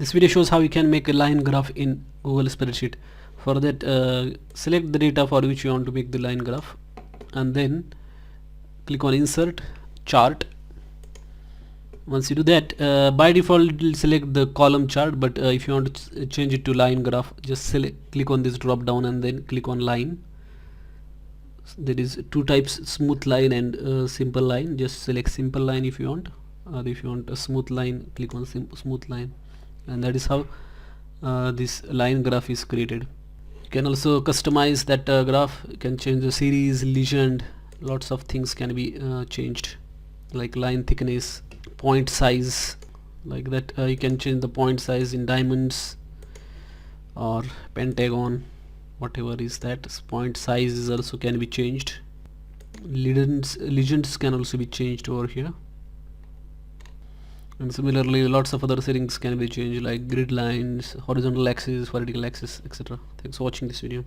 This video shows how you can make a line graph in Google spreadsheet. For that, select the data for which you want to make the line graph, and then click on insert chart. Once you do that, by default it will select the column chart, but if you want to change it to line graph, just click on this drop down and then click on line. There is two types, smooth line and simple line. Just select simple line if you want, or if you want a smooth line, click on smooth line. And that is how this line graph is created. You can also customize that graph. You can change the series, legend, lots of things can be changed, like line thickness, point size, like that. You can change the point size in diamonds or pentagon, whatever is that. Point size is also can be changed. Legends can also be changed over here, and similarly lots of other settings can be changed, like grid lines, horizontal axis, vertical axis, etc. Thanks for watching this video.